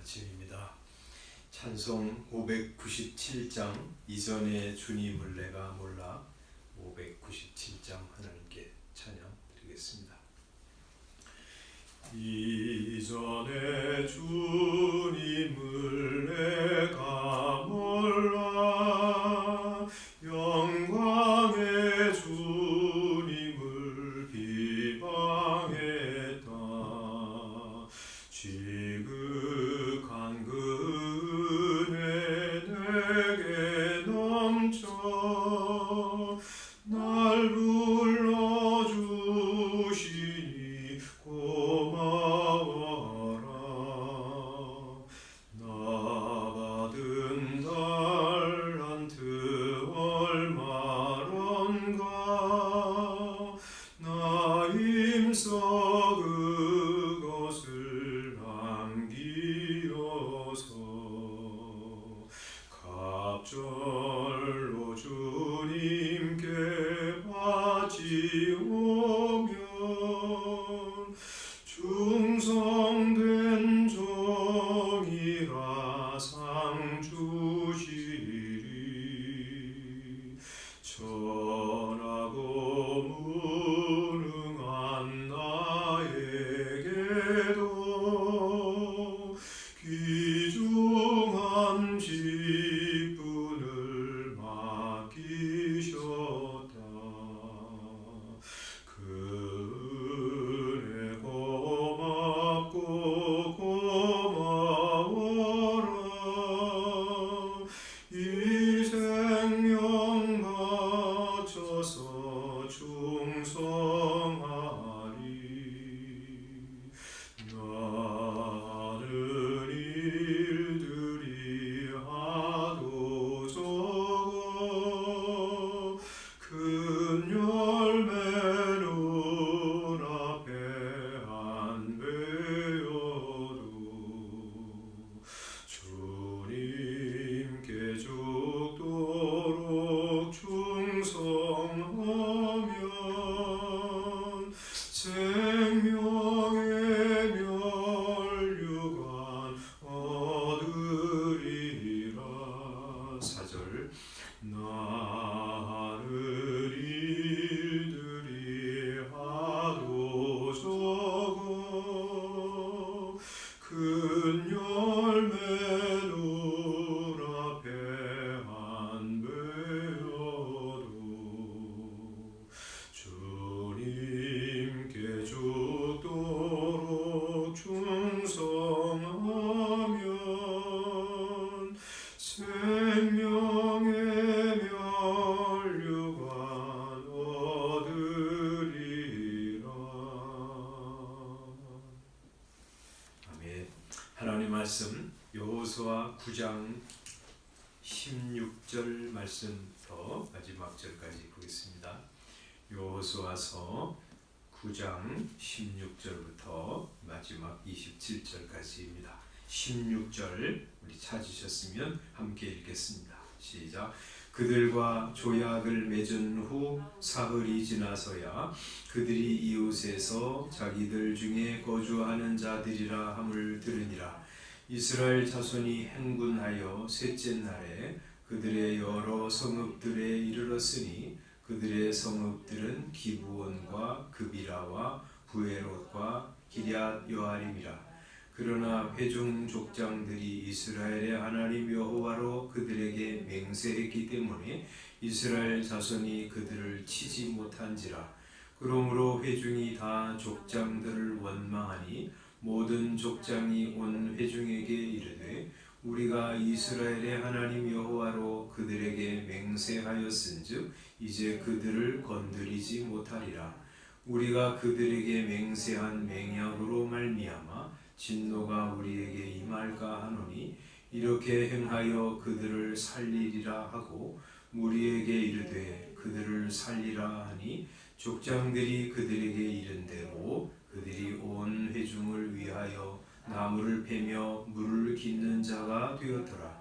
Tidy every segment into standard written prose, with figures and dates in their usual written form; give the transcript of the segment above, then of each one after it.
아침입니다. 찬송 597장 이전에 주님을 내가 몰라 597장 하나님께 찬양 드리겠습니다. 이전에 주님을 내가 몰라 영광의 주님을 비방했다. 지극한 그 은혜 내게 넘쳐 날 불러주시니 고마워라. 나 받은 달란트 얼마런가 나 힘써 그것을 남기어서 갑절로 주님께 바치오면 충성된 종이라 상 주시리. 전하고 무능한 나에게도 귀중한 직분을 맡기셨다. 그 은혜 고맙고 고마워라. 이 생명 바쳐서 충성하리. 나는 일들이 하도 적어 큰 열매는 앞에 안 베어도 주님께 죽도록 충성하면 생명의 멸류관 얻으리라. 4절 나는 일들이 하도 적어 큰 열매는 앞에 안 베어도 주님께 죽도록 충성하면 생명의 멸류관 얻으리라. 아멘. 하나님 말씀 여호수아 9장 16절 말씀부터 마지막 절까지 보겠습니다. 여호수아서 9장 16절부터 마지막 27절까지입니다. 16절 우리 찾으셨으면 함께 읽겠습니다. 시작. 그들과 조약을 맺은 후 사흘이 지나서야 그들이 이웃에서 자기들 중에 거주하는 자들이라 함을 들으니라. 이스라엘 자손이 행군하여 셋째 날에 그들의 여러 성읍들에 이르렀으니 그들의 성읍들은 기브온과 그비라와 부에롯과 기럇 여아림이라. 그러나 회중 족장들이 이스라엘의 하나님 여호와로 그들에게 맹세했기 때문에 이스라엘 자손이 그들을 치지 못한지라. 그러므로 회중이 다 족장들을 원망하니 모든 족장이 온 회중에게 이르되 우리가 이스라엘의 하나님 여호와로 그들에게 맹세하였은즉 이제 그들을 건드리지 못하리라. 우리가 그들에게 맹세한 맹약으로 말미암아 진노가 우리에게 임할까 하노니 이렇게 행하여 그들을 살리리라 하고 무리에게 이르되 그들을 살리라 하니 족장들이 그들에게 이른대로 그들이 온 회중을 위하여 나무를 패며 물을 깃는 자가 되었더라.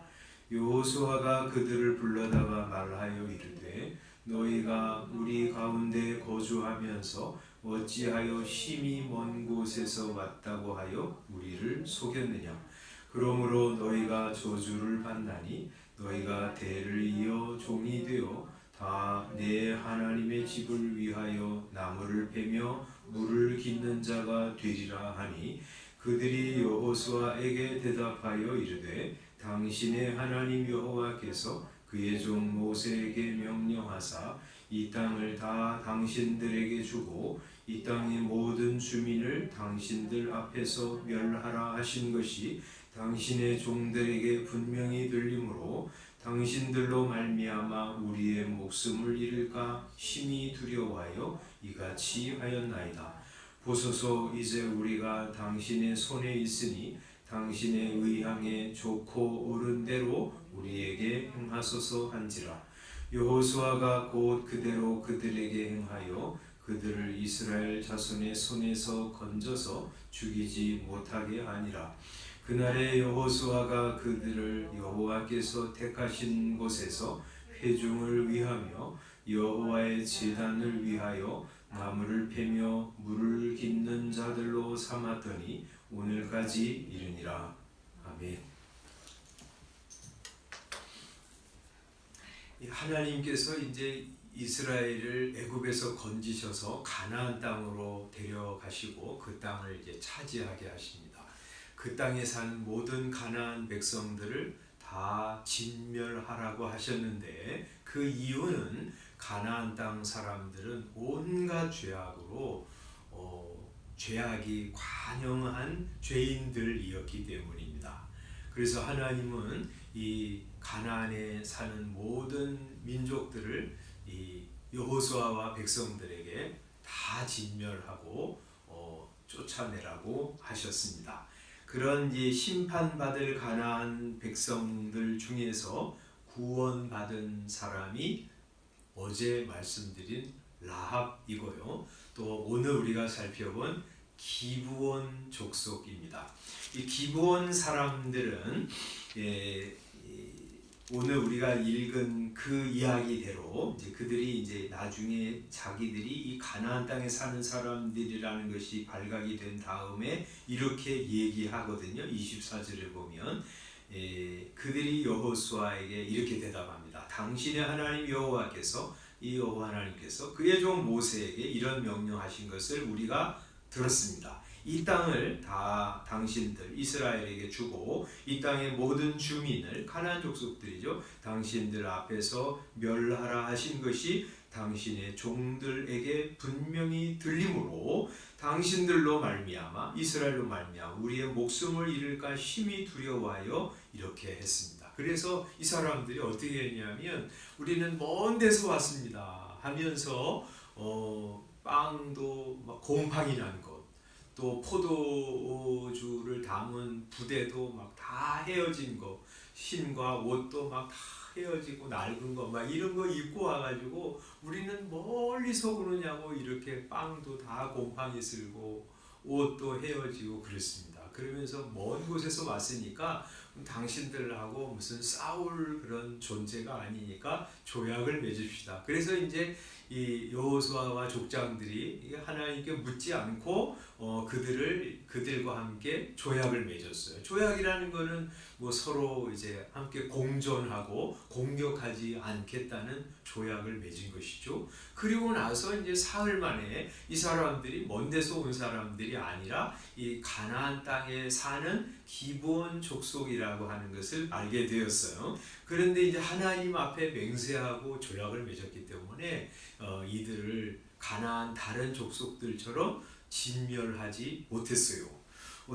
여호수아가 그들을 불러다가 말하여 이르되 너희가 우리 가운데 거주하면서 어찌하여 심히 먼 곳에서 왔다고 하여 우리를 속였느냐. 그러므로 너희가 저주를 받나니 너희가 대를 이어 종이 되어 다 내 하나님의 집을 위하여 나무를 베며 물을 깃는 자가 되리라 하니 그들이 여호수아에게 대답하여 이르되 당신의 하나님 여호와께서 그의 종 모세에게 명령하사 이 땅을 다 당신들에게 주고 이 땅의 모든 주민을 당신들 앞에서 멸하라 하신 것이 당신의 종들에게 분명히 들리므로 당신들로 말미암아 우리의 목숨을 잃을까 심히 두려워하여 이같이 하였나이다. 보소서 이제 우리가 당신의 손에 있으니 당신의 의향에 좋고 옳은 대로 우리에게 행하소서 한지라. 여호수아가 곧 그대로 그들에게 행하여 그들을 이스라엘 자손의 손에서 건져서 죽이지 못하게 하니라. 그날에 여호수아가 그들을 여호와께서 택하신 곳에서 회중을 위하며 여호와의 제단을 위하여 나무를 패며 물을 깃는 자들로 삼았더니 오늘까지 이르니라. 아멘. 하나님께서 이제 이스라엘을 애굽에서 건지셔서 가나안 땅으로 데려가시고 그 땅을 이제 차지하게 하십니다. 그 땅에 사는 모든 가나안 백성들을 다 진멸하라고 하셨는데 그 이유는 가나안 땅 사람들은 온갖 죄악으로 죄악이 관영한 죄인들이었기 때문입니다. 그래서 하나님은 이 가나안에 사는 모든 민족들을 이 여호수아와 백성들에게 다 진멸하고 쫓아내라고 하셨습니다. 그런 이 심판받을 가나안 백성들 중에서 구원받은 사람이 어제 말씀드린 라합이고요. 또 오늘 우리가 살펴본 기브온 족속입니다. 이 기브온 사람들은 오늘 우리가 읽은 그 이야기대로 이제 그들이 이제 나중에 자기들이 이 가나안 땅에 사는 사람들이라는 것이 발각이 된 다음에 이렇게 얘기하거든요. 24절에 보면 그들이 여호수아에게 이렇게 대답합니다. 당신의 하나님 여호와께서 이 여호와 하나님께서 그의 종 모세에게 이런 명령하신 것을 우리가 들었습니다. 이 땅을 다 당신들 이스라엘에게 주고 이 땅의 모든 주민을 가나안 족속들이죠. 당신들 앞에서 멸하라 하신 것이 당신의 종들에게 분명히 들리므로 당신들로 말미암아 이스라엘로 말미암아 우리의 목숨을 잃을까 심히 두려워하여 이렇게 했습니다. 그래서 이 사람들이 어떻게 했냐면 우리는 먼 데서 왔습니다 하면서 빵도 막 곰팡이 난 것, 또 포도주를 담은 부대도 막 다 헤어진 거, 신과 옷도 막 다 헤어지고 낡은 거 막 이런 거 입고 와가지고 우리는 멀리서 그러냐고 이렇게 빵도 다 곰팡이 쓸고 옷도 헤어지고 그랬습니다. 그러면서 먼 곳에서 왔으니까 당신들하고 무슨 싸울 그런 존재가 아니니까 조약을 맺읍시다. 그래서 이제 이 여호수아와 족장들이 하나님께 묻지 않고 그들과 함께 조약을 맺었어요. 조약이라는 거는 뭐 서로 이제 함께 공존하고 공격하지 않겠다는 조약을 맺은 것이죠. 그리고 나서 이제 사흘 만에 이 사람들이 먼 데서 온 사람들이 아니라 이 가나안 땅에 사는 기브온 족속이라고 하는 것을 알게 되었어요. 그런데 이제 하나님 앞에 맹세하고 조약을 맺었기 때문에 이들을 가나안 다른 족속들처럼 진멸하지 못했어요.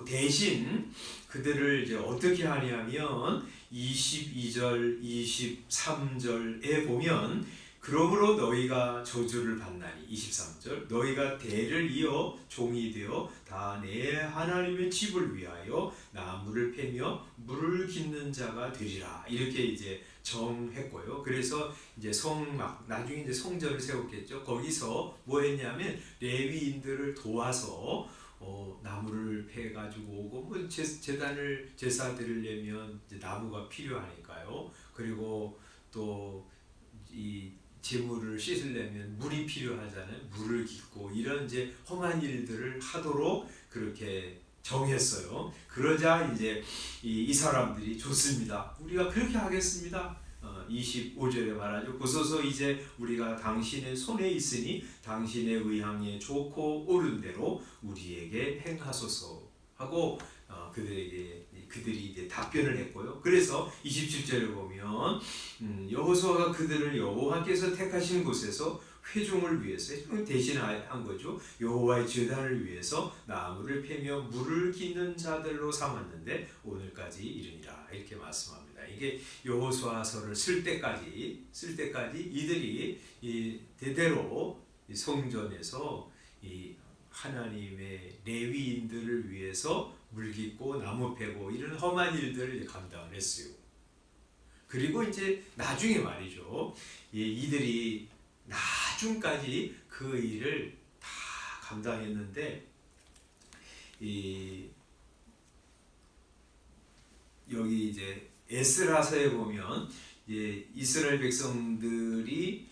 대신 그들을 이제 어떻게 하냐면 22절, 23절에 보면 그러므로 너희가 저주를 받나니 23절 너희가 대를 이어 종이 되어 다 내 하나님의 집을 위하여 나무를 패며 물을 깃는 자가 되리라 이렇게 이제 정했고요. 그래서 이제 나중에 이제 성전을 세웠겠죠. 거기서 뭐 했냐면 레위인들을 도와서 나무를 패 가지고 오고 뭐 제사 드리려면 이제 나무가 필요하니까요. 그리고 또 이 재물을 씻으려면 물이 필요하잖아요. 물을 깃고 이런 이제 험한 일들을 하도록 그렇게 정했어요. 그러자 이제 이 사람들이 좋습니다. 우리가 그렇게 하겠습니다. 25절에 말하죠. 보소서 이제 우리가 당신의 손에 있으니 당신의 의향에 좋고 옳은 대로 우리에게 행하소서 하고 그들이 이제 답변을 했고요. 그래서 27절에 보면 여호수아가 그들을 여호와께서 택하신 곳에서 회중을 위해서 대신한 거죠. 여호와의 제단을 위해서 나무를 패며 물을 기는 자들로 삼았는데 오늘까지 이르니라 이렇게 말씀합니다. 이게 여호수아서를 쓸 때까지 이들이 대대로 성전에서 이 하나님의 레위인들을 위해서 물 깃고 나무 패고 이런 험한 일들을 감당을 했어요. 그리고 이제 나중에 말이죠. 이들이 나중까지 그 일을 다 감당했는데 여기 이제 에스라서에 보면 이스라엘 백성들이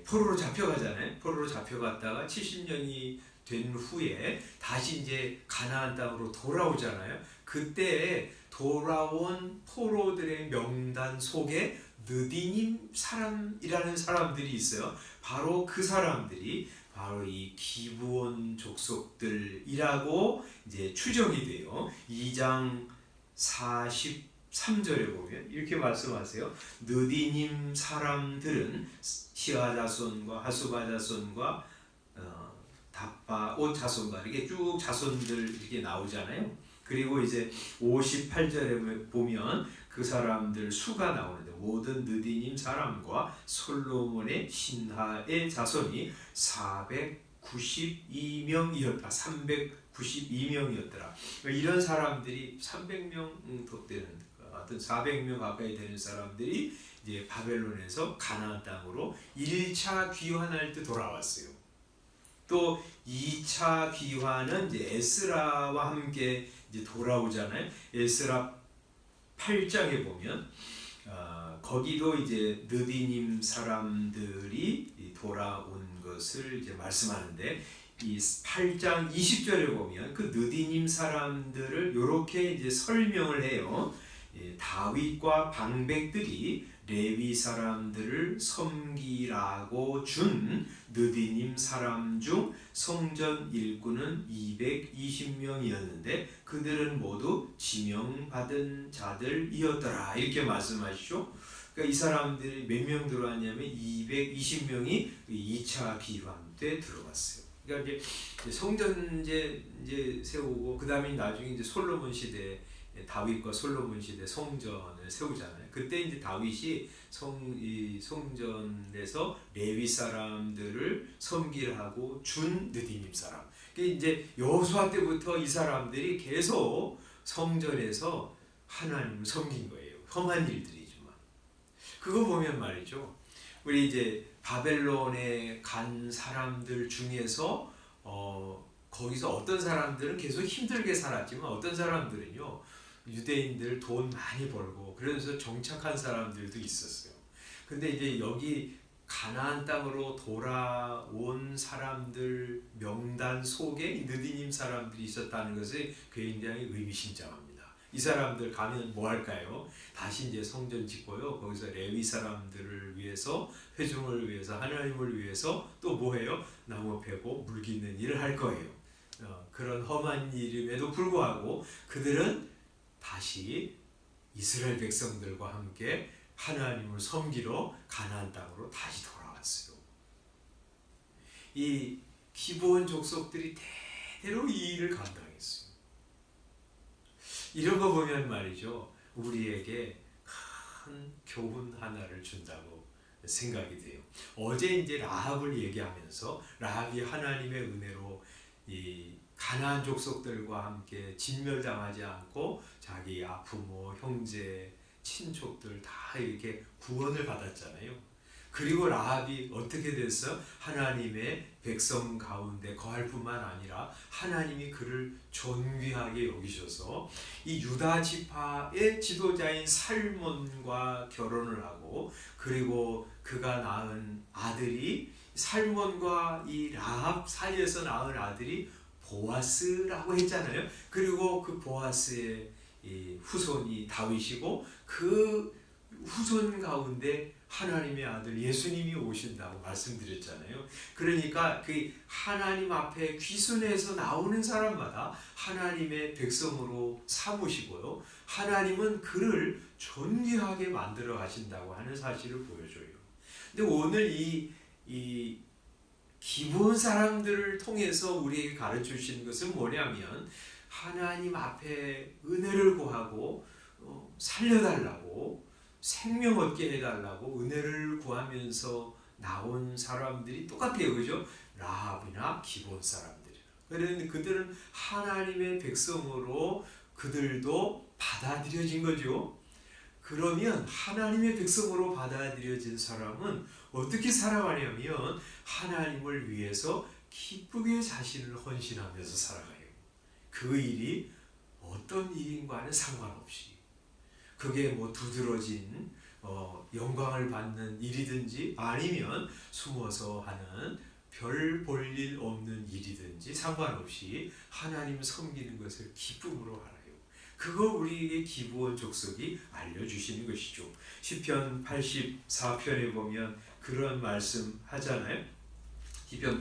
포로로 잡혀가잖아요. 포로로 잡혀갔다가 70년이 된 후에 다시 이제 가나안 땅으로 돌아오잖아요. 그때 돌아온 포로들의 명단 속에 느디님 사람이라는 사람들이 있어요. 바로 그 사람들이 바로 이 기브온 족속들이라고 이제 추정이 돼요. 2장 43절에 보면 이렇게 말씀하세요. 느디님 사람들은 시아 자손과 하수바 자손과 답바옷 자손과 이렇게 쭉 자손들 이렇게 나오잖아요. 그리고 이제 58절에 보면 그 사람들 수가 나오는데 모든 느디님 사람과 솔로몬의 신하의 자손이 492명이었다. 392명이었더라. 이런 사람들이 300명 더 되는 어떤 400명 가까이 되는 사람들이 이제 바벨론에서 가나안 땅으로 1차 귀환할 때 돌아왔어요. 또 2차 귀환은 이제 에스라와 함께 이제 돌아오잖아요. 에스라 8장에 보면 거기도 이제 느디님 사람들이 돌아온 것을 이제 말씀하는데 이 8장 20절에 보면 그 느디님 사람들을 이렇게 이제 설명을 해요. 다윗과 방백들이 레위 사람들을 섬기라고 준 느디님 사람 중 성전 일꾼은 220명이었는데 그들은 모두 지명받은 자들이었더라 이렇게 말씀하시죠. 그러니까 이 사람들이 몇 명 들어왔냐면 220명이 2차 귀환 때 들어왔어요. 그러니까 이제 성전 이제 세우고 그 다음에 나중에 이제 솔로몬 시대 다윗과 솔로몬 시대 성전을 세우잖아요. 그때 이제 다윗이 성전에서 레위 사람들을 섬기라고 준 느디님 사람. 이제 여호수아 때부터 이 사람들이 계속 성전에서 하나님을 섬긴 거예요. 험한 일들이지만 그거 보면 말이죠. 우리 이제 바벨론에 간 사람들 중에서 거기서 어떤 사람들은 계속 힘들게 살았지만 어떤 사람들은요. 유대인들 돈 많이 벌고 그래서 정착한 사람들도 있었어요. 근데 이제 여기 가나안 땅으로 돌아온 사람들 명단 속에 느디님 사람들이 있었다는 것이 굉장히 의미심장합니다. 이 사람들 가면 뭐 할까요? 다시 이제 성전 짓고요. 거기서 레위 사람들을 위해서 회중을 위해서 하나님을 위해서 또 뭐 해요? 나무 패고 물 깃는 일을 할 거예요. 그런 험한 일임에도 불구하고 그들은 다시 이스라엘 백성들과 함께 하나님을 섬기러 가나안 땅으로 다시 돌아왔어요. 이 기브온 족속들이 대대로 이 일을 감당했어요. 이런 거 보면 말이죠. 우리에게 큰 교훈 하나를 준다고 생각이 돼요. 어제 이제 라합을 얘기하면서 라합이 하나님의 은혜로 이 가나안 족속들과 함께 진멸당하지 않고 자기 부모, 형제, 친족들 다 이렇게 구원을 받았잖아요. 그리고 라합이 어떻게 됐어? 하나님의 백성 가운데 거할 뿐만 아니라 하나님이 그를 존귀하게 여기셔서 이 유다 지파의 지도자인 살몬과 결혼을 하고 그리고 그가 낳은 아들이 살몬과 이 라합 사이에서 낳은 아들이 보아스라고 했잖아요. 그리고 그 보아스의 이 후손이 다윗이고 그 후손 가운데 하나님의 아들 예수님이 오신다고 말씀드렸잖아요. 그러니까 그 하나님 앞에 귀순해서 나오는 사람마다 하나님의 백성으로 삼으시고요. 하나님은 그를 존귀하게 만들어 가신다고 하는 사실을 보여줘요. 근데 오늘 이 기본 사람들을 통해서 우리에게 가르쳐 주시는 것은 뭐냐면 하나님 앞에 은혜를 구하고 살려달라고 생명 얻게 해달라고 은혜를 구하면서 나온 사람들이 똑같아요. 그죠? 라합이나 기본 사람들이라. 그런데 그들은 하나님의 백성으로 그들도 받아들여진 거죠. 그러면 하나님의 백성으로 받아들여진 사람은 어떻게 살아가냐면 하나님을 위해서 기쁘게 자신을 헌신하면서 살아가요. 그 일이 어떤 일인가는 상관없이 그게 뭐 두드러진 영광을 받는 일이든지 아니면 숨어서 하는 별 볼 일 없는 일이든지 상관없이 하나님 섬기는 것을 기쁨으로 알아요. 그거 우리에게 기부원 족속이 알려주시는 것이죠. 시편 84편에 보면 그런 말씀 하잖아요. 시편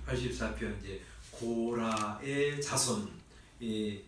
84편 이제 고라의 자손이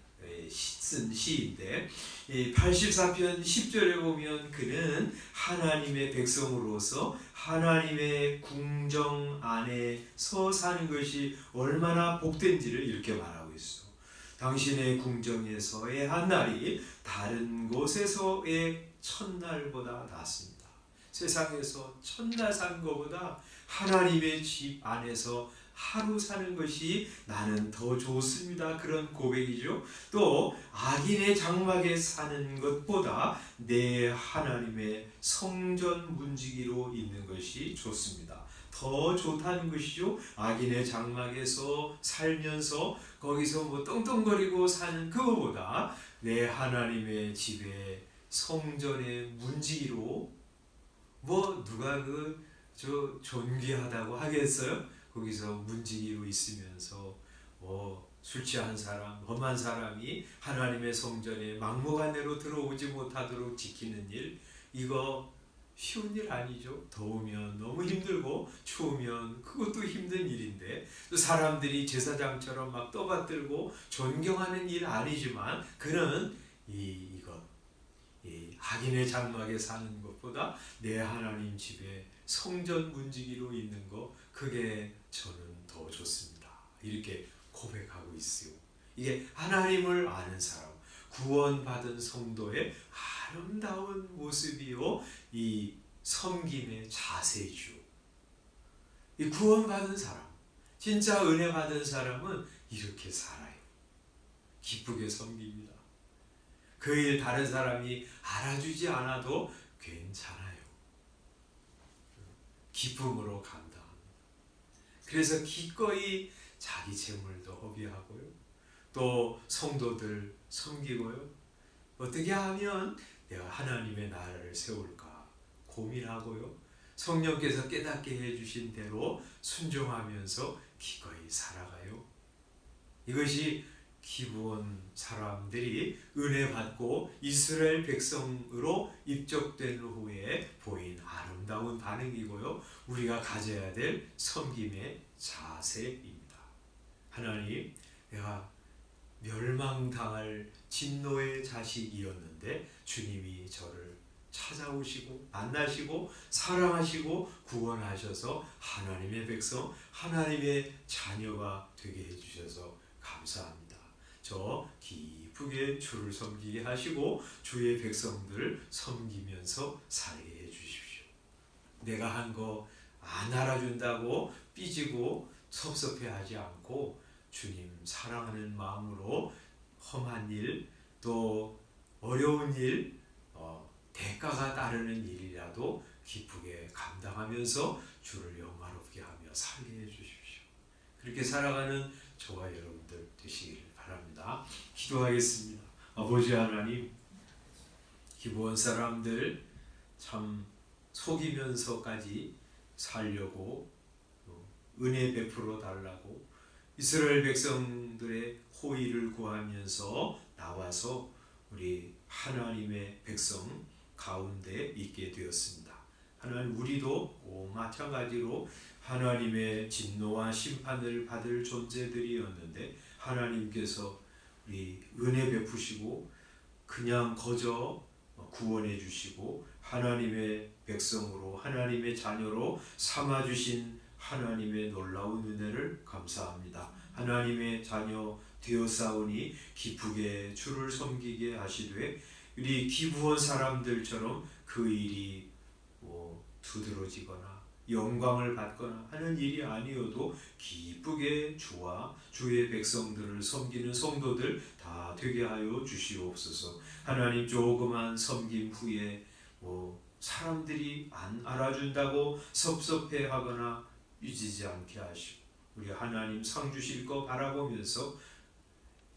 쓴 시인데 84편 10절에 보면 그는 하나님의 백성으로서 하나님의 궁정 안에서 사는 것이 얼마나 복된지를 이렇게 말하고 있어. 당신의 궁정에서의 한 날이 다른 곳에서의 첫날보다 낫습니다. 세상에서 첫날 산 것보다 하나님의 집 안에서 하루 사는 것이 나는 더 좋습니다. 그런 고백이죠. 또 악인의 장막에 사는 것보다 내 하나님의 성전 문지기로 있는 것이 좋습니다. 더 좋다는 것이죠. 악인의 장막에서 살면서 거기서 뭐 떵떵거리고 사는 그거보다 내 하나님의 집에 성전의 문지기로 뭐 누가 저 존귀하다고 하겠어요? 거기서 문지기로 있으면서 술 취한 사람, 험한 사람이 하나님의 성전에 막무가내로 들어오지 못하도록 지키는 일, 이거 쉬운 일 아니죠. 더우면 너무 힘들고 추우면 그것도 힘든 일인데 또 사람들이 제사장처럼 막 떠받들고 존경하는 일 아니지만 그는 이것 악인의 장막에 사는 것보다 내 하나님 집에 성전 문지기로 있는 거 그게 저는 더 좋습니다. 이렇게 고백하고 있어요. 이게 하나님을 아는 사람, 구원받은 성도의 아름다운 모습이요, 이 섬김의 자세죠. 이 구원받은 사람, 진짜 은혜 받은 사람은 이렇게 살아요. 기쁘게 섬깁니다. 그 일 다른 사람이 알아주지 않아도 괜찮아요. 기쁨으로 감당합니다. 그래서 기꺼이 자기 재물도 허비하고요. 또 성도들 섬기고요. 어떻게 하면 내가 하나님의 나라를 세울까 고민하고요. 성령께서 깨닫게 해주신 대로 순종하면서 기꺼이 살아가요. 이것이 기브온 사람들이 은혜 받고 이스라엘 백성으로 입적된 후에 보인 아름다운 반응이고요. 우리가 가져야 될 섬김의 자세입니다. 하나님, 내가 멸망당할 진노의 자식이었는데 주님이 저를 찾아오시고 만나시고 사랑하시고 구원하셔서 하나님의 백성, 하나님의 자녀가 되게 해주셔서 감사합니다. 저 기쁘게 주를 섬기게 하시고 주의 백성들 섬기면서 살게 해주십시오. 내가 한 거 안 알아준다고 삐지고 섭섭해하지 않고 주님 사랑하는 마음으로 험한 일, 또 어려운 일, 대가가 따르는 일이라도 기쁘게 감당하면서 주를 영화롭게 하며 살게 해주십시오. 그렇게 살아가는 저와 여러분들 되시기를 바랍니다. 기도하겠습니다. 아버지 하나님, 기브온 사람들 참 속이면서까지 살려고 은혜 베풀어 달라고 이스라엘 백성들의 호의를 구하면서 나와서 우리 하나님의 백성 가운데 있게 되었습니다. 하나님, 우리도 마찬가지로 하나님의 진노와 심판을 받을 존재들이었는데 하나님께서 우리 은혜 베푸시고 그냥 거저 구원해 주시고 하나님의 백성으로 하나님의 자녀로 삼아 주신 하나님의 놀라운 은혜를 감사합니다. 하나님의 자녀 되었사오니 기쁘게 주를 섬기게 하시되 우리 기부원 사람들처럼 그 일이 두드러지거나 영광을 받거나 하는 일이 아니어도 기쁘게 주와 주의 백성들을 섬기는 성도들 다 되게 하여 주시옵소서. 하나님, 조그만 섬김 후에 사람들이 안 알아준다고 섭섭해하거나 유지지 않게 하시고 우리 하나님 상 주실 거 바라보면서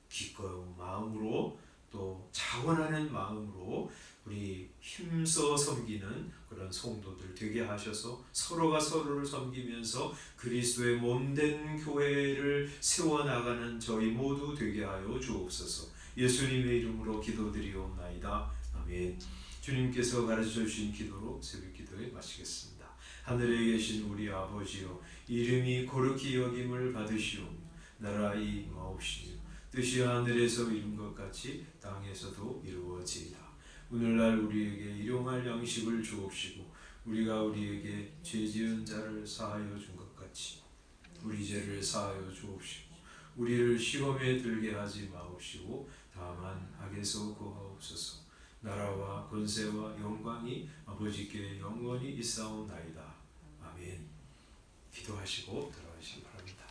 기꺼운 마음으로 또 자원하는 마음으로 우리 힘써 섬기는 그런 성도들 되게 하셔서 서로가 서로를 섬기면서 그리스도의 몸된 교회를 세워나가는 저희 모두 되게 하여 주옵소서. 예수님의 이름으로 기도드리옵나이다. 아멘. 주님께서 가르쳐 주신 기도로 새벽 기도에 마치겠습니다. 하늘에 계신 우리 아버지여, 이름이 거룩히 여김을 받으시오며 나라의 마옵시며 뜻이 하늘에서 이룬 것 같이 땅에서도 이루어지이다. 오늘날 우리에게 일용할 양식을 주옵시고 우리가 우리에게 죄 지은 자를 사하여 준 것 같이 우리 죄를 사하여 주옵시고 우리를 시험에 들게 하지 마옵시고 다만 악에서 구하옵소서. 나라와 권세와 영광이 아버지께 영원히 있사옵나이다. 아멘. 기도하시고 들어가시기 바랍니다.